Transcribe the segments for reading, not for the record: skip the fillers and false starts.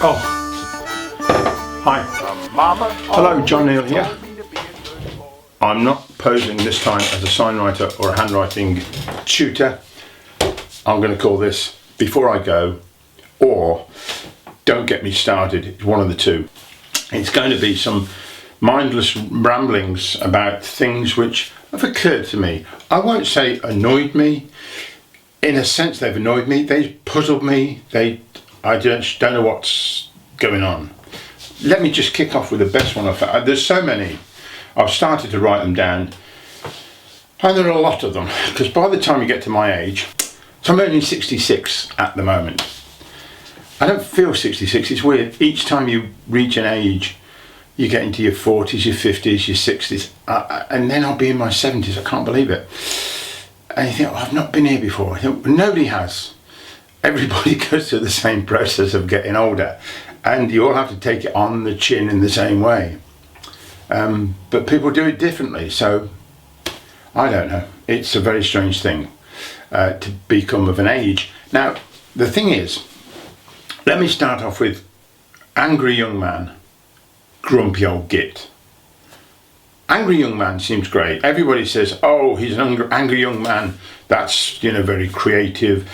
Oh, hi. Hello, John Neal here. I'm not posing this time as a signwriter or a handwriting tutor. I'm going to call this Before I Go or Don't Get Me Started. It's one of the two. It's going to be some mindless ramblings about things which have occurred to me. I won't say annoyed me. In a sense, they've annoyed me. They've puzzled me. I just don't know what's going on. Let me just kick off with the best one I've found. There's so many. I've started to write them down. And there are a lot of them. Because by the time you get to my age, so I'm only 66 at the moment. I don't feel 66. It's weird. Each time you reach an age, you get into your 40s, your 50s, your 60s. And then I'll be in my 70s. I can't believe it. And you think, oh, I've not been here before. Nobody has. Everybody goes through the same process of getting older, and you all have to take it on the chin in the same way. But people do it differently, so I don't know. It's a very strange thing to become of an age. Now, the thing is, let me start off with angry young man, grumpy old git. Angry young man seems great. Everybody says, oh, he's an angry young man. That's, very creative,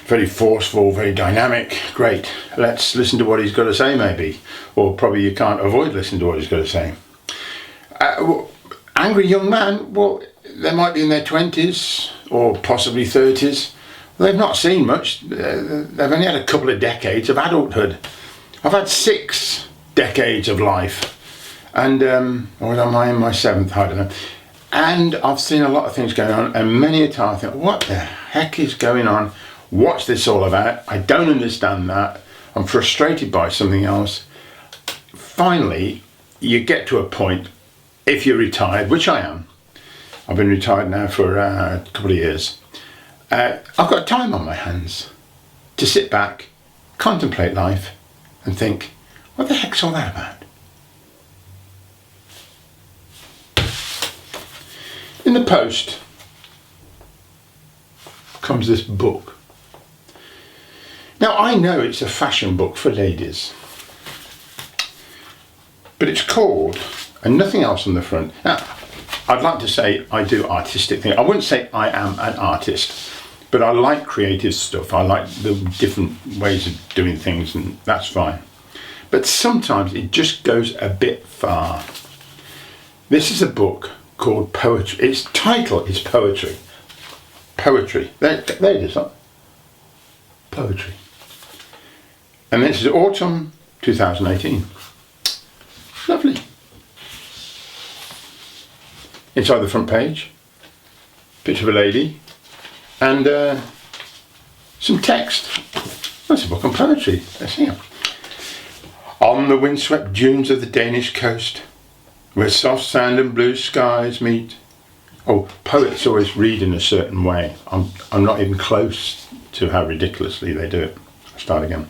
very forceful, very dynamic. Great. Let's listen to what he's got to say, maybe. Or probably you can't avoid listening to what he's got to say. Angry young man, well, they might be in their 20s or possibly 30s. They've not seen much. They've only had a couple of decades of adulthood. I've had 6 decades of life. And, or am I in my 7th? I don't know. And I've seen a lot of things going on, and many a time I think, what the heck is going on? What's this all about? I don't understand that. I'm frustrated by something else. Finally, you get to a point, if you're retired, which I am. I've been retired now for a couple of years. I've got time on my hands to sit back, contemplate life, and think, what the heck's all that about? In the post comes this book. Now, I know it's a fashion book for ladies, but it's called, and nothing else on the front. Now, I'd like to say I do artistic things. I wouldn't say I am an artist, but I like creative stuff. I like the different ways of doing things, and that's fine. But sometimes it just goes a bit far. This is a book called Poetry. Its title is Poetry. Poetry. There it is. Huh? Poetry. And this is autumn 2018. Lovely. Inside the front page, picture of a lady, and some text. That's a book on poetry. Let's see. On the windswept dunes of the Danish coast, where soft sand and blue skies meet. Oh, poets always read in a certain way. I'm not even close to how ridiculously they do it. I'll start again.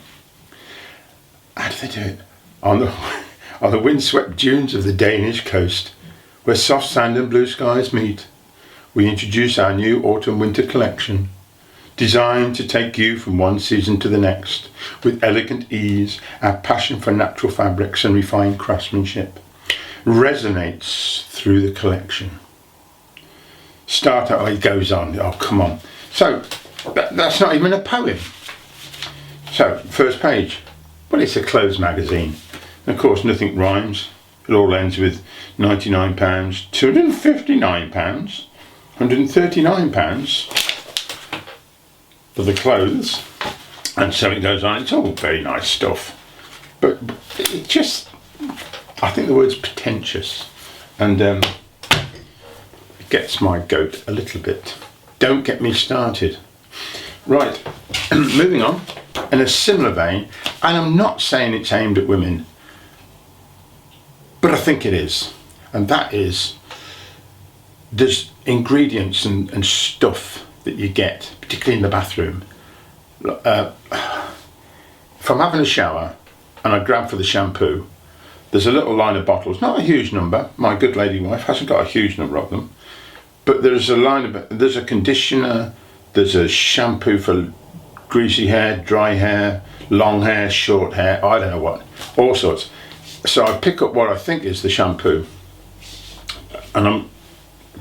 How do they do it? On the windswept dunes of the Danish coast, where soft sand and blue skies meet, we introduce our new autumn-winter collection, designed to take you from one season to the next, with elegant ease. Our passion for natural fabrics and refined craftsmanship resonates through the collection. Start out, it goes on. Oh, come on. So, that's not even a poem. So, first page. Well, it's a clothes magazine. Of course, nothing rhymes. It all ends with £99, £259, £139 for the clothes. And so it goes on. It's all very nice stuff. But it just, I think the word's pretentious. And it gets my goat a little bit. Don't get me started. Right, moving on. In a similar vein, and I'm not saying it's aimed at women, but I think it is. And that is, there's ingredients and stuff that you get, particularly in the bathroom. If I'm having a shower and I grab for the shampoo, there's a little line of bottles, not a huge number. My good lady wife hasn't got a huge number of them, but there's a line of, there's a conditioner, there's a shampoo for greasy hair, dry hair, long hair, short hair, I don't know what, all sorts. So I pick up what I think is the shampoo, and I'm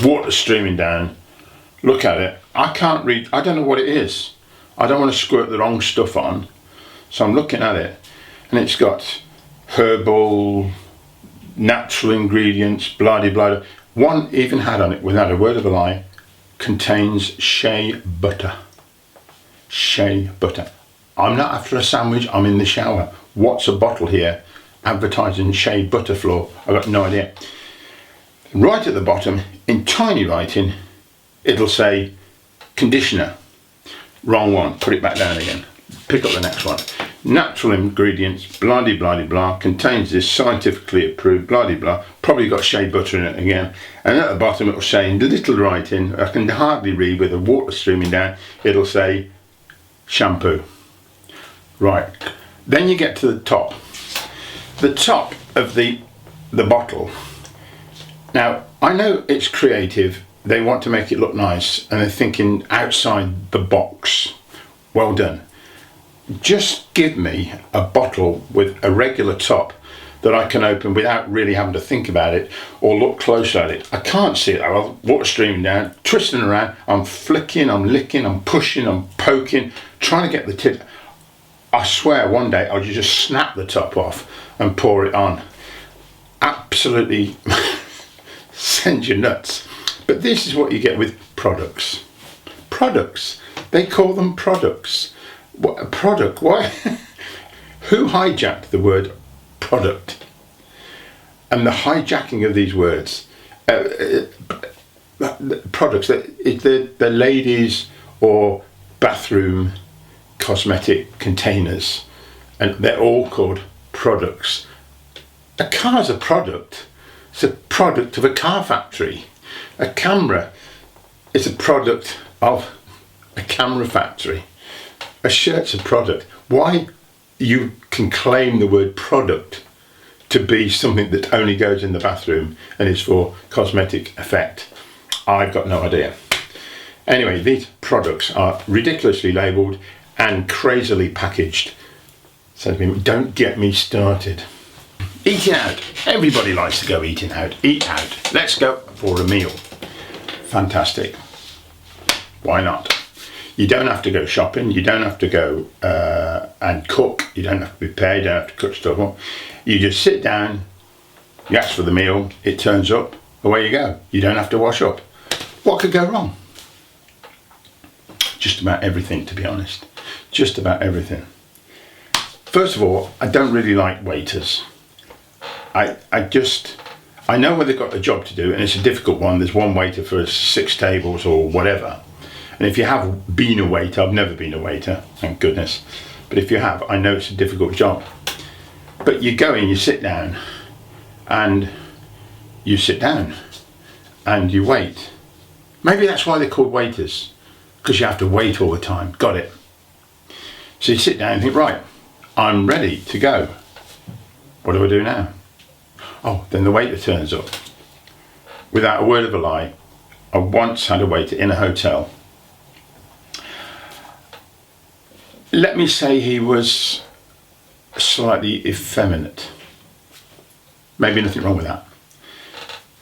water streaming down, look at it, I can't read, I don't know what it is. I don't want to squirt the wrong stuff on, so I'm looking at it, and it's got herbal, natural ingredients, blah de blah. One even had on it, without a word of a lie, contains shea butter. Shea butter. I'm not after a sandwich, I'm in the shower. What's a bottle here advertising shea butter floor? I've got no idea. Right at the bottom, in tiny writing, it'll say conditioner. Wrong one, put it back down again. Pick up the next one. Natural ingredients, blah de blah de blah, contains this, scientifically approved, blah de blah, probably got shea butter in it again. And at the bottom it'll say in little writing, I can hardly read with the water streaming down, it'll say shampoo. Right, then you get to the top. The top of the bottle. Now, I know it's creative, they want to make it look nice, and they're thinking outside the box. Well done. Just give me a bottle with a regular top that I can open without really having to think about it or look close at it. I can't see it. I'll water streaming down, twisting around, I'm flicking, I'm licking, I'm pushing, I'm poking, trying to get the tip. I swear one day I'll just snap the top off and pour it on. Absolutely send you nuts. But this is what you get with products. Products. They call them products. What a product? Why? Who hijacked the word product? And the hijacking of these words, products, the ladies or bathroom cosmetic containers, and they're all called products. A car's a product. It's a product of a car factory. A camera is a product of a camera factory. A shirt's a product. Why you can claim the word product to be something that only goes in the bathroom and is for cosmetic effect, I've got no idea. Anyway, these products are ridiculously labelled and crazily packaged. So don't get me started. Eating out. Everybody likes to go eating out. Eat out. Let's go for a meal. Fantastic. Why not? You don't have to go shopping, you don't have to go and cook, you don't have to prepare, you don't have to cook stuff up. You just sit down, you ask for the meal, it turns up, away you go. You don't have to wash up. What could go wrong? Just about everything, to be honest. Just about everything. First of all, I don't really like waiters. I know where they've got a job to do, and it's a difficult one. There's one waiter for 6 tables or whatever. And if you have been a waiter, I've never been a waiter, thank goodness. But if you have, I know it's a difficult job. But you go in, you sit down, and you sit down, and you wait. Maybe that's why they're called waiters, because you have to wait all the time. Got it. So you sit down and think, right, I'm ready to go. What do I do now? Oh, then the waiter turns up. Without a word of a lie, I once had a waiter in a hotel. Let me say he was slightly effeminate. Maybe nothing wrong with that.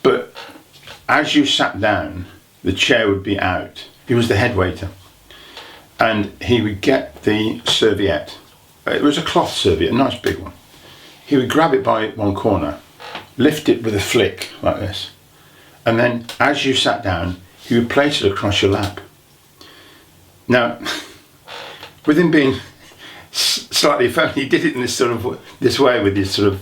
But as you sat down, the chair would be out. He was the head waiter. And he would get the serviette. It was a cloth serviette, a nice big one. He would grab it by one corner, lift it with a flick like this. And then as you sat down, he would place it across your lap. Now, with him being slightly effeminate, he did it in this way with his sort of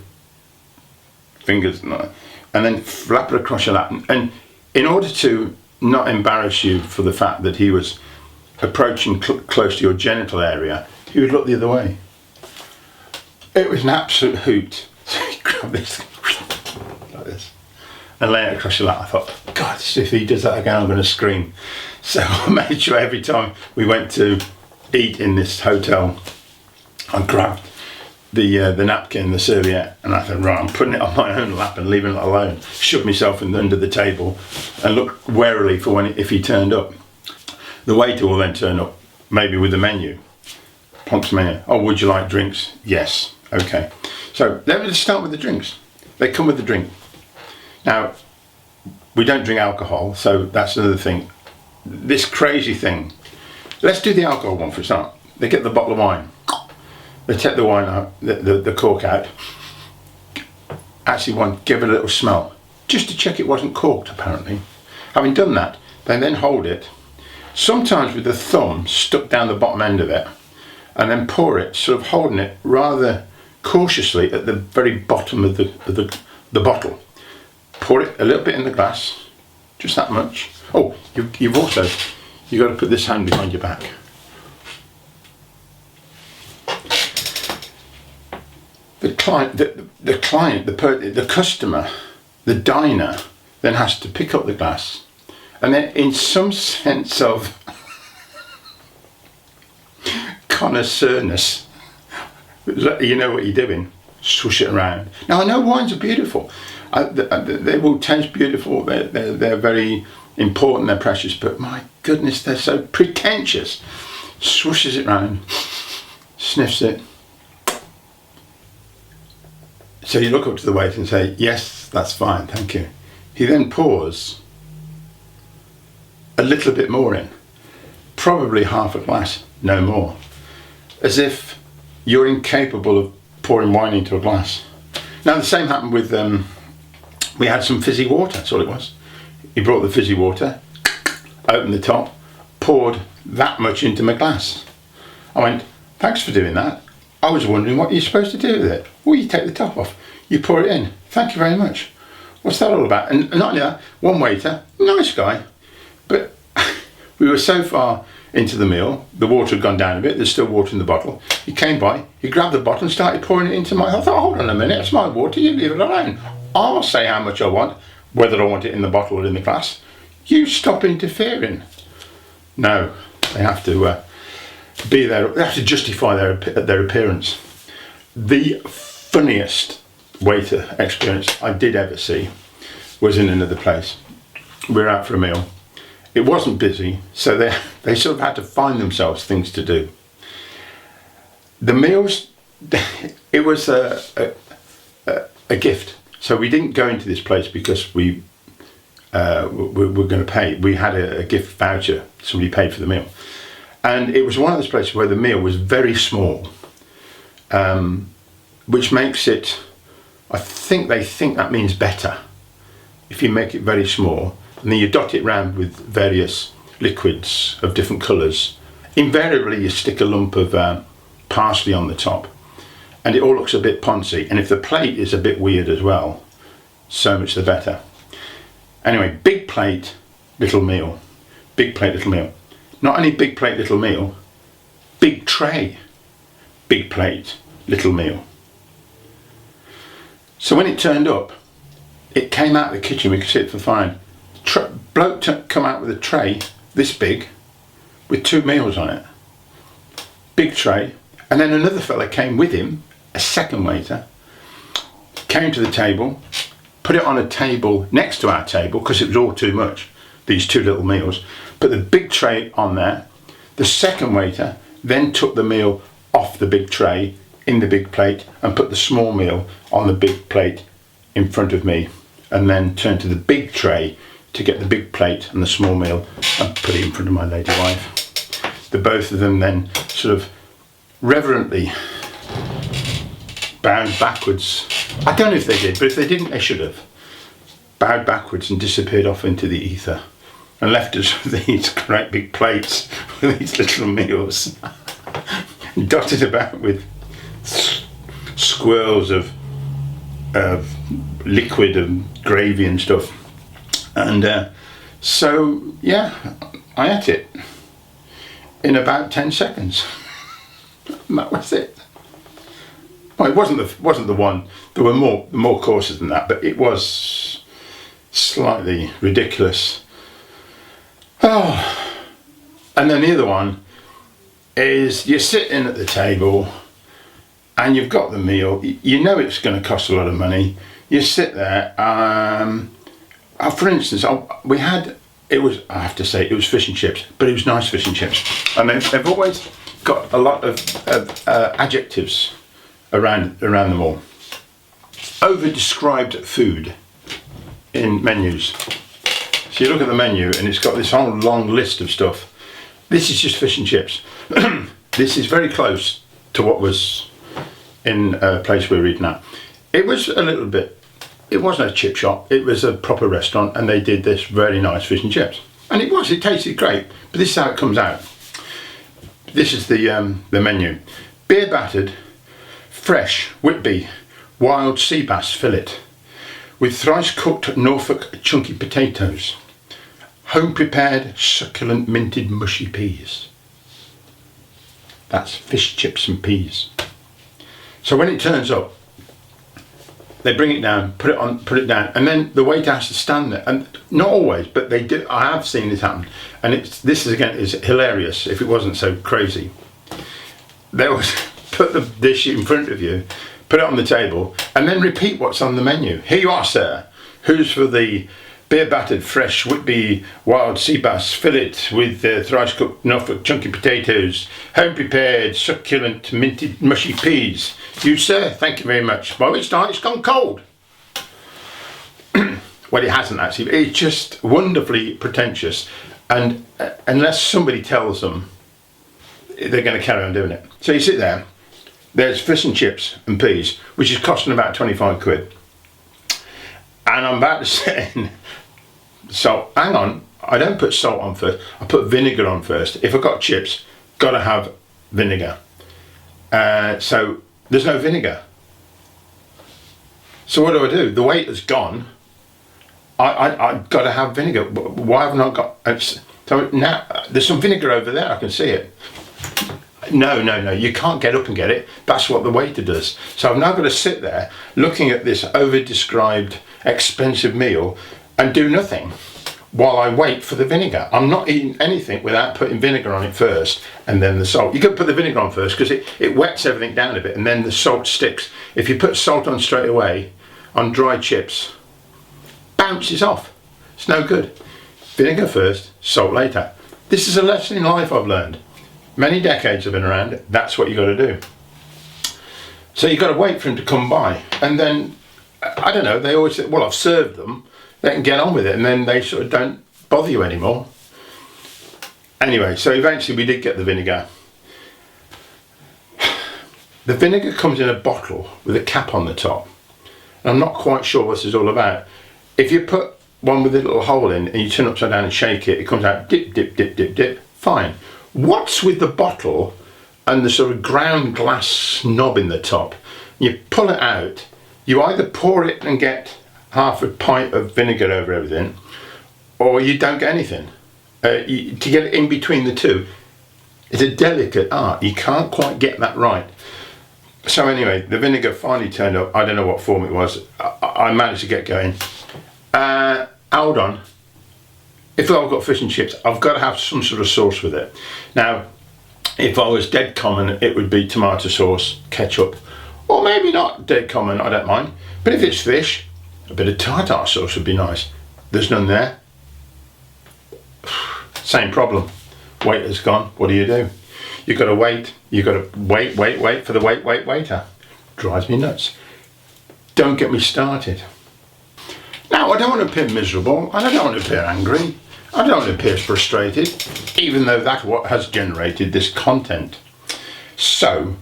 fingers and then flap it across your lap. And in order to not embarrass you for the fact that he was approaching close to your genital area, he would look the other way. It was an absolute hoot. So he grabbed this like this and lay it across your lap. I thought, God, if he does that again, I'm going to scream. So I made sure every time we went to eat in this hotel, I grabbed the napkin, the serviette, and I thought, right, I'm putting it on my own lap and leaving it alone. Shoved myself under the table and looked warily for if he turned up. The waiter will then turn up, maybe with the menu, prompts me, oh, would you like drinks? Yes. Okay. So let me just start with the drinks. They come with the drink. Now, we don't drink alcohol, so that's another thing. This crazy thing. Let's do the alcohol one for a start. They get the bottle of wine. They take the wine out, the cork out. Actually give it a little smell, just to check it wasn't corked, apparently. Having done that, they then hold it, sometimes with the thumb stuck down the bottom end of it, and then pour it, sort of holding it rather cautiously at the very bottom of the bottle. Pour it a little bit in the glass, just that much. Oh, you've got to put this hand behind your back. The customer, the diner, then has to pick up the glass, and then in some sense of connoisseurness, you know what you're doing, swoosh it around. Now I know wines are beautiful, they will taste beautiful, they're very important, they're precious, but my goodness, they're so pretentious. Swooshes it around, sniffs it. So you look up to the waiter and say, yes, that's fine, thank you. He then pours a little bit more in, probably half a glass, no more, as if you're incapable of pouring wine into a glass. Now the same happened with, we had some fizzy water, that's all it was. He brought the fizzy water, opened the top, poured that much into my glass. I went, thanks for doing that. I was wondering what you're supposed to do with it. Well, you take the top off, you pour it in. Thank you very much. What's that all about? And not only that, one waiter, nice guy, but we were so far into the meal, the water had gone down a bit, there's still water in the bottle. He came by, he grabbed the bottle and started pouring it into I thought, hold on a minute, it's my water, you leave it alone. I'll say how much I want, whether I want it in the bottle or in the glass. You stop interfering. No, they have to be there, they have to justify their appearance. The funniest waiter experience I did ever see was in another place. We were out for a meal. It wasn't busy, so they sort of had to find themselves things to do. The meals, it was a gift. So we didn't go into this place because we were going to pay. We had a gift voucher, somebody paid for the meal. And it was one of those places where the meal was very small, which makes it, I think they think that means better. If you make it very small, and then you dot it round with various liquids of different colours. Invariably you stick a lump of parsley on the top, and it all looks a bit poncy, and if the plate is a bit weird as well, so much the better. Anyway, big plate, little meal. Big plate, little meal. Not only big plate, little meal, big tray, big plate, little meal. So when it turned up, it came out of the kitchen, we could see it for fine. Bloke come out with a tray this big with 2 meals on it. Big tray. And then another fella came with him, a second waiter, came to the table, put it on a table next to our table because it was all too much, these 2 little meals. Put the big tray on there. The second waiter then took the meal off the big tray in the big plate and put the small meal on the big plate in front of me, and then turned to the big tray to get the big plate and the small meal and put it in front of my lady wife. The both of them then sort of reverently bowed backwards. I don't know if they did, but if they didn't, they should have. Bowed backwards and disappeared off into the ether and left us with these great big plates with these little meals dotted about with swirls of liquid and gravy and stuff. And so yeah, I ate it in about 10 seconds. And that was it. Well, it wasn't the one. There were more courses than that, but it was slightly ridiculous. Oh, and then the other one is you're sitting at the table and you've got the meal. You know it's going to cost a lot of money. You sit there. For instance, we had, I have to say, it was fish and chips, but it was nice fish and chips. And they've always got a lot of adjectives around them all. Over-described food in menus. So you look at the menu and it's got this whole long list of stuff. This is just fish and chips. This is very close to what was in a place we were eating at. It was a little bit, it wasn't a chip shop, it was a proper restaurant, and they did this very nice fish and chips. And it tasted great, but this is how it comes out. This is the menu. Beer battered, fresh Whitby wild sea bass fillet with thrice cooked Norfolk chunky potatoes, home prepared succulent minted mushy peas. That's fish, chips and peas. So when it turns up, they bring it down, put it down, and then the waiter has to stand there. And not always, but they do. I have seen this happen, and this is hilarious. If it wasn't so crazy, they would put the dish in front of you, put it on the table, and then repeat what's on the menu. Here you are, sir. Who's for the beer battered fresh Whitby wild sea bass fillet with thrice cooked Norfolk chunky potatoes, home prepared succulent minted mushy peas. You, sir, thank you very much. By which time it's gone cold. Well, it hasn't actually. It's just wonderfully pretentious, and unless somebody tells them, they're going to carry on doing it. So you sit there, there's fish and chips and peas, which is costing about 25 quid. And I'm about to say, so hang on, I don't put salt on first, I put vinegar on first. If I've got chips, got to have vinegar. So there's no vinegar. So what do? The waiter's gone. I've got to have vinegar. Why haven't I got? So now there's some vinegar over there. I can see it. No, you can't get up and get it. That's what the waiter does. So I've now got to sit there looking at this over-described expensive meal and do nothing while I wait for the vinegar. I'm not eating anything without putting vinegar on it first and then the salt. You could put the vinegar on first because it wets everything down a bit, and then the salt sticks. If you put salt on straight away on dry chips, bounces off. It's no good. Vinegar first, salt later. This is a lesson in life I've learned. Many decades have been around. That's what you got to do. So you got to wait for him to come by, and then I don't know. They always say, "Well, I've served them. They can get on with it," and then they sort of don't bother you anymore. Anyway, so eventually we did get the vinegar. The vinegar comes in a bottle with a cap on the top. I'm not quite sure what this is all about. If you put one with a little hole in and you turn it upside down and shake it, it comes out dip, dip, dip, dip, dip. Fine. What's with the bottle and the sort of ground glass knob in the top? You pull it out, you either pour it and get half a pint of vinegar over everything, or you don't get anything. To get it in between the two, it's a delicate art. You can't quite get that right. So anyway, the vinegar finally turned up. I don't know what form it was. I managed to get going. Hold on. If I've got fish and chips, I've got to have some sort of sauce with it. Now, if I was dead common, it would be tomato sauce, ketchup, or maybe not dead common, I don't mind. But if it's fish, a bit of tartar sauce would be nice. There's none there. Same problem. Waiter's gone. What do? You've got to wait. You've got to wait for the waiter. Drives me nuts. Don't get me started. Now, I don't want to appear miserable, and I don't want to appear angry. I don't want to appear frustrated, even though that's what has generated this content. So,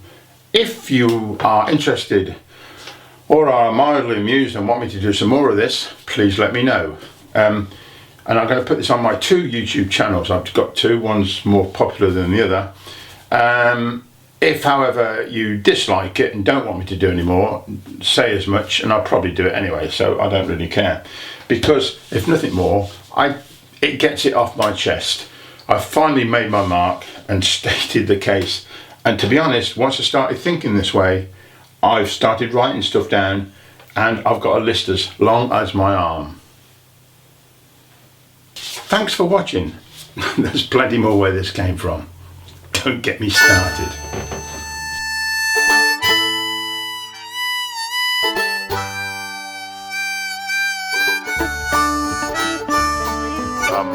if you are interested or are mildly amused and want me to do some more of this, please let me know. And I'm going to put this on my 2 YouTube channels. I've got 2, one's more popular than the other. If, however, you dislike it and don't want me to do any more, say as much, and I'll probably do it anyway, so I don't really care. Because, if nothing more, it gets it off my chest. I've finally made my mark and stated the case. And to be honest, once I started thinking this way, I've started writing stuff down, and I've got a list as long as my arm. Thanks for watching. There's plenty more where this came from. Don't get me started.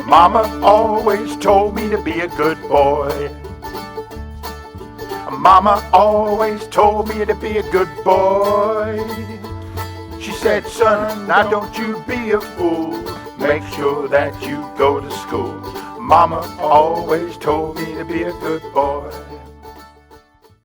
Mama always told me to be a good boy. Mama always told me to be a good boy. She said, son, now don't you be a fool. Make sure that you go to school. Mama always told me to be a good boy.